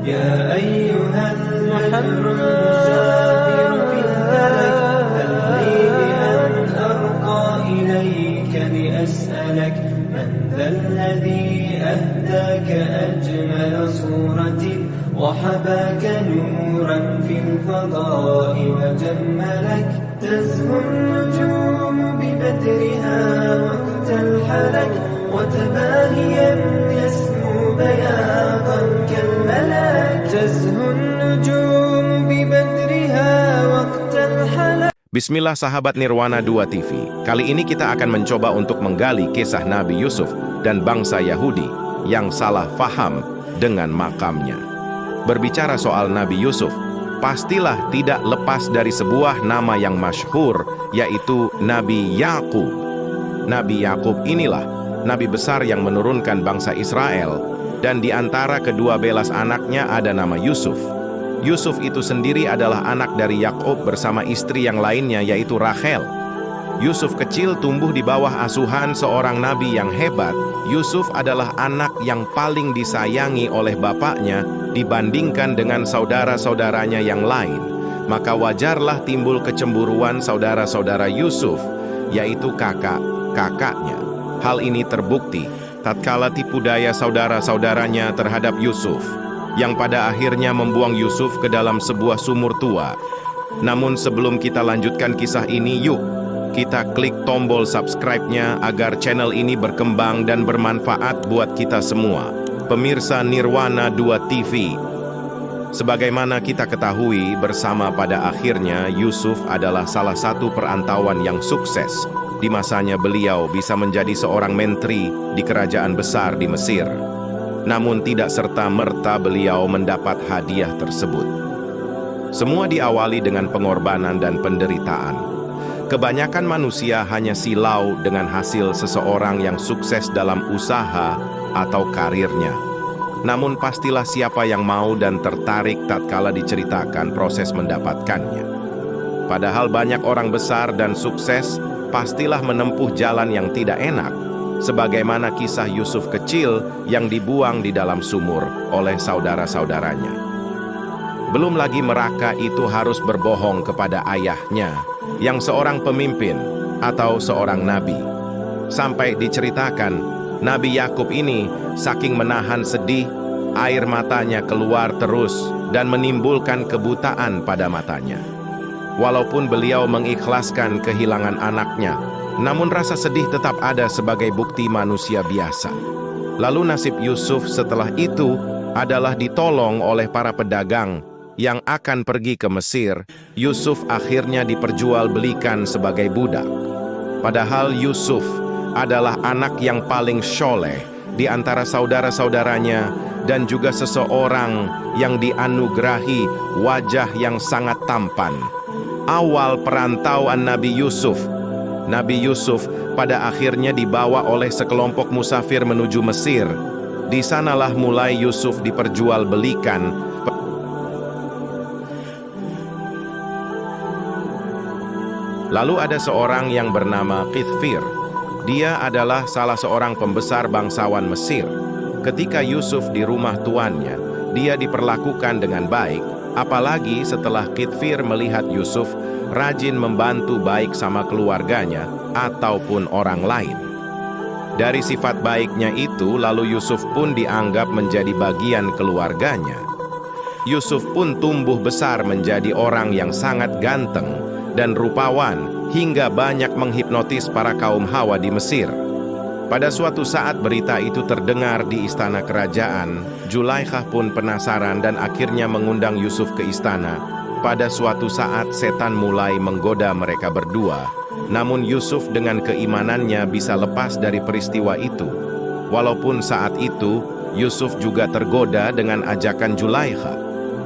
يا أيها البدر المسافر في الفلك هل لي بأن أرقى إليك لأسألك من ذا الذي أهداك أجمل صورة وحباك نورا في الفضاء وجملك تزهو النجوم ببدرها وقت الحلك وتباهيا يسمو بياضا كالملك تزهو النجوم ببدرها وقت الحلك. Bismillah sahabat Nirwana 2 TV. Kali ini kita akan mencoba untuk menggali kisah Nabi Yusuf dan bangsa Yahudi yang salah faham dengan makamnya. Berbicara soal Nabi Yusuf, pastilah tidak lepas dari sebuah nama yang masyhur, yaitu Nabi Yakub. Nabi Yakub inilah Nabi besar yang menurunkan bangsa Israel, dan di antara kedua belas anaknya ada nama Yusuf. Yusuf itu sendiri adalah anak dari Yakub bersama istri yang lainnya, yaitu Rachel. Yusuf kecil tumbuh di bawah asuhan seorang nabi yang hebat. Yusuf adalah anak yang paling disayangi oleh bapaknya dibandingkan dengan saudara-saudaranya yang lain. Maka wajarlah timbul kecemburuan saudara-saudara Yusuf, yaitu kakak-kakaknya. Hal ini terbukti tatkala tipu daya saudara-saudaranya terhadap Yusuf, yang pada akhirnya membuang Yusuf ke dalam sebuah sumur tua. Namun sebelum kita lanjutkan kisah ini, yuk kita klik tombol subscribe-nya agar channel ini berkembang dan bermanfaat buat kita semua, pemirsa Nirwana 2 TV. Sebagaimana kita ketahui bersama, pada akhirnya Yusuf adalah salah satu perantauan yang sukses. Di masanya beliau bisa menjadi seorang menteri di kerajaan besar di Mesir. Namun tidak serta-merta beliau mendapat hadiah tersebut. Semua diawali dengan pengorbanan dan penderitaan. Kebanyakan manusia hanya silau dengan hasil seseorang yang sukses dalam usaha atau karirnya. Namun pastilah siapa yang mau dan tertarik tatkala diceritakan proses mendapatkannya. Padahal banyak orang besar dan sukses pastilah menempuh jalan yang tidak enak, sebagaimana kisah Yusuf kecil yang dibuang di dalam sumur oleh saudara-saudaranya. Belum lagi mereka itu harus berbohong kepada ayahnya, yang seorang pemimpin atau seorang nabi. Sampai diceritakan, Nabi Yakub ini saking menahan sedih, air matanya keluar terus dan menimbulkan kebutaan pada matanya. Walaupun beliau mengikhlaskan kehilangan anaknya, namun rasa sedih tetap ada sebagai bukti manusia biasa. Lalu nasib Yusuf setelah itu adalah ditolong oleh para pedagang yang akan pergi ke Mesir. Yusuf akhirnya diperjualbelikan sebagai budak. Padahal Yusuf adalah anak yang paling syoleh di antara saudara-saudaranya dan juga seseorang yang dianugerahi wajah yang sangat tampan. Awal perantauan Nabi Yusuf pada akhirnya dibawa oleh sekelompok musafir menuju Mesir. Di sanalah mulai Yusuf diperjualbelikan. Lalu ada seorang yang bernama Kithfir. Dia adalah salah seorang pembesar bangsawan Mesir. Ketika Yusuf di rumah tuannya, dia diperlakukan dengan baik, apalagi setelah Kithfir melihat Yusuf rajin membantu baik sama keluarganya ataupun orang lain. Dari sifat baiknya itu, lalu Yusuf pun dianggap menjadi bagian keluarganya. Yusuf pun tumbuh besar menjadi orang yang sangat ganteng dan rupawan, hingga banyak menghipnotis para kaum Hawa di Mesir. Pada suatu saat berita itu terdengar di istana kerajaan. Zulaikhah pun penasaran dan akhirnya mengundang Yusuf ke istana. Pada suatu saat setan mulai menggoda mereka berdua. Namun Yusuf dengan keimanannya bisa lepas dari peristiwa itu. Walaupun saat itu Yusuf juga tergoda dengan ajakan Zulaikhah.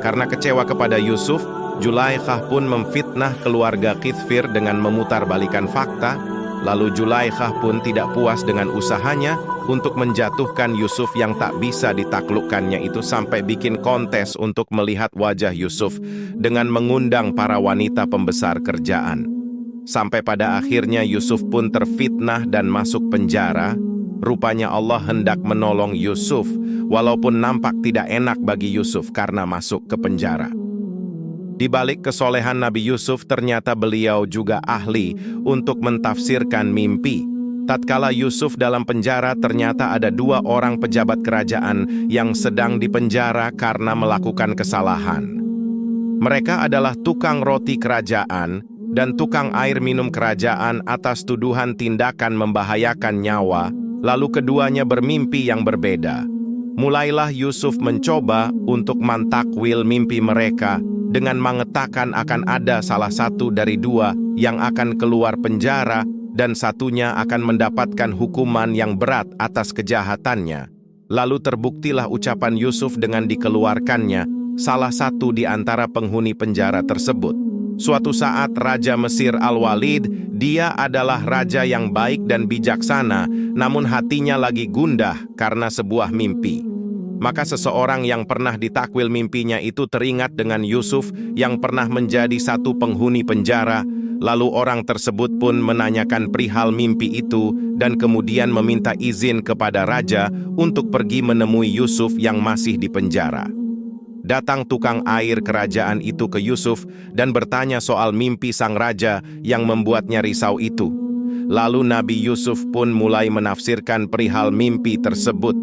Karena kecewa kepada Yusuf, Zulaikhah pun memfitnah keluarga Kithfir dengan memutarbalikkan fakta. Lalu Zulaikhah pun tidak puas dengan usahanya untuk menjatuhkan Yusuf yang tak bisa ditaklukkannya itu, sampai bikin kontes untuk melihat wajah Yusuf dengan mengundang para wanita pembesar kerjaan. Sampai pada akhirnya Yusuf pun terfitnah dan masuk penjara. Rupanya Allah hendak menolong Yusuf, walaupun nampak tidak enak bagi Yusuf karena masuk ke penjara. Di balik kesolehan Nabi Yusuf, ternyata beliau juga ahli untuk mentafsirkan mimpi. Tatkala Yusuf dalam penjara, ternyata ada 2 orang pejabat kerajaan yang sedang dipenjara karena melakukan kesalahan. Mereka adalah tukang roti kerajaan dan tukang air minum kerajaan atas tuduhan tindakan membahayakan nyawa, lalu keduanya bermimpi yang berbeda. Mulailah Yusuf mencoba untuk mentakwil mimpi mereka dengan mengatakan akan ada salah satu dari 2 yang akan keluar penjara dan satunya akan mendapatkan hukuman yang berat atas kejahatannya. Lalu terbuktilah ucapan Yusuf dengan dikeluarkannya salah satu di antara penghuni penjara tersebut. Suatu saat Raja Mesir Al-Walid, dia adalah raja yang baik dan bijaksana, namun hatinya lagi gundah karena sebuah mimpi. Maka seseorang yang pernah ditakwil mimpinya itu teringat dengan Yusuf yang pernah menjadi satu penghuni penjara. Lalu orang tersebut pun menanyakan perihal mimpi itu dan kemudian meminta izin kepada raja untuk pergi menemui Yusuf yang masih di penjara. Datang tukang air kerajaan itu ke Yusuf dan bertanya soal mimpi sang raja yang membuatnya risau itu. Lalu Nabi Yusuf pun mulai menafsirkan perihal mimpi tersebut.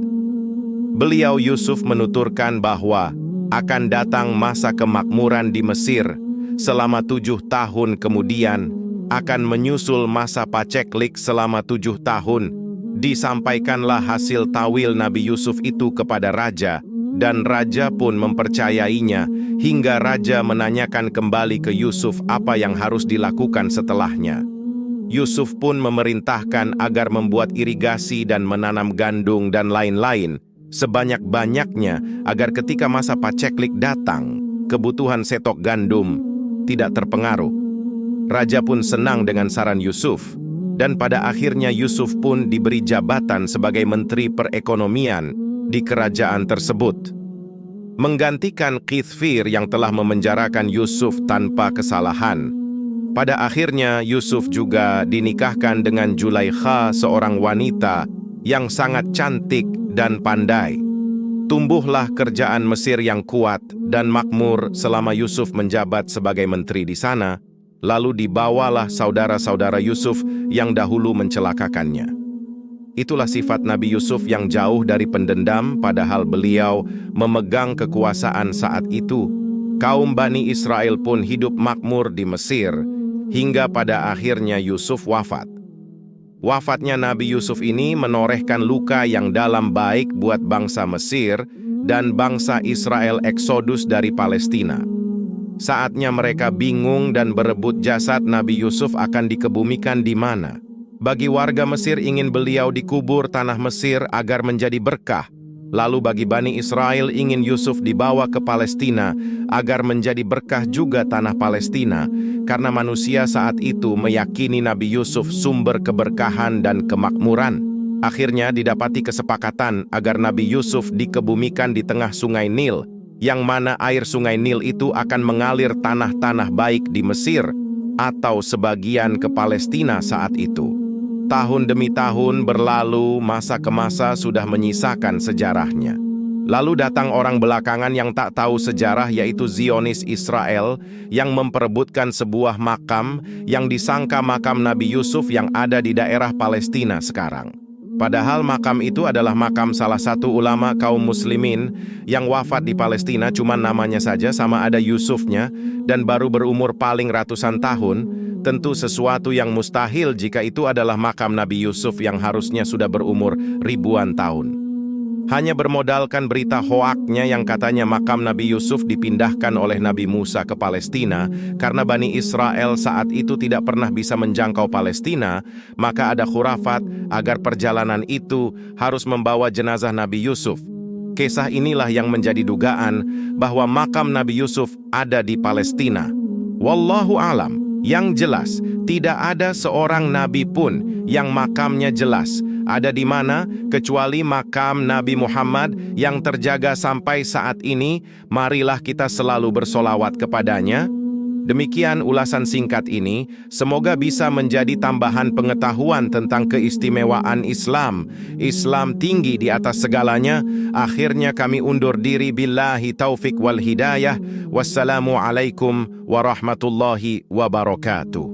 Beliau Yusuf menuturkan bahwa akan datang masa kemakmuran di Mesir. Selama 7 tahun kemudian akan menyusul masa paceklik selama 7 tahun. Disampaikanlah hasil tawil Nabi Yusuf itu kepada raja, dan raja pun mempercayainya hingga raja menanyakan kembali ke Yusuf apa yang harus dilakukan setelahnya. Yusuf pun memerintahkan agar membuat irigasi dan menanam gandum dan lain-lain sebanyak-banyaknya agar ketika masa paceklik datang, kebutuhan setok gandum tidak terpengaruh. Raja pun senang dengan saran Yusuf, dan pada akhirnya Yusuf pun diberi jabatan sebagai Menteri Perekonomian di kerajaan tersebut, menggantikan Qithfir yang telah memenjarakan Yusuf tanpa kesalahan. Pada akhirnya Yusuf juga dinikahkan dengan Julaikha, seorang wanita yang sangat cantik dan pandai. Tumbuhlah kerajaan Mesir yang kuat dan makmur selama Yusuf menjabat sebagai menteri di sana, lalu dibawalah saudara-saudara Yusuf yang dahulu mencelakakannya. Itulah sifat Nabi Yusuf yang jauh dari pendendam, padahal beliau memegang kekuasaan saat itu. Kaum Bani Israel pun hidup makmur di Mesir, hingga pada akhirnya Yusuf wafat. Wafatnya Nabi Yusuf ini menorehkan luka yang dalam baik buat bangsa Mesir dan bangsa Israel eksodus dari Palestina. Saatnya mereka bingung dan berebut jasad Nabi Yusuf akan dikebumikan di mana. Bagi warga Mesir ingin beliau dikubur tanah Mesir agar menjadi berkah. Lalu bagi Bani Israel ingin Yusuf dibawa ke Palestina agar menjadi berkah juga tanah Palestina, karena manusia saat itu meyakini Nabi Yusuf sumber keberkahan dan kemakmuran. Akhirnya didapati kesepakatan agar Nabi Yusuf dikebumikan di tengah sungai Nil, yang mana air sungai Nil itu akan mengalir tanah-tanah baik di Mesir atau sebagian ke Palestina saat itu. Tahun demi tahun berlalu, masa ke masa sudah menyisakan sejarahnya. Lalu datang orang belakangan yang tak tahu sejarah, yaitu Zionis Israel, yang memperebutkan sebuah makam yang disangka makam Nabi Yusuf yang ada di daerah Palestina sekarang. Padahal makam itu adalah makam salah satu ulama kaum muslimin yang wafat di Palestina, cuma namanya saja sama ada Yusufnya, dan baru berumur paling ratusan tahun. Tentu sesuatu yang mustahil jika itu adalah makam Nabi Yusuf yang harusnya sudah berumur ribuan tahun. Hanya bermodalkan berita hoaknya yang katanya makam Nabi Yusuf dipindahkan oleh Nabi Musa ke Palestina karena Bani Israel saat itu tidak pernah bisa menjangkau Palestina, maka ada khurafat agar perjalanan itu harus membawa jenazah Nabi Yusuf. Kisah inilah yang menjadi dugaan bahwa makam Nabi Yusuf ada di Palestina. Wallahu alam. Yang jelas, tidak ada seorang nabi pun yang makamnya jelas ada di mana kecuali makam Nabi Muhammad yang terjaga sampai saat ini. Marilah kita selalu bersolawat kepadanya. Demikian ulasan singkat ini, semoga bisa menjadi tambahan pengetahuan tentang keistimewaan Islam. Islam tinggi di atas segalanya. Akhirnya kami undur diri, billahi taufik wal hidayah. Wassalamualaikum warahmatullahi wabarakatuh.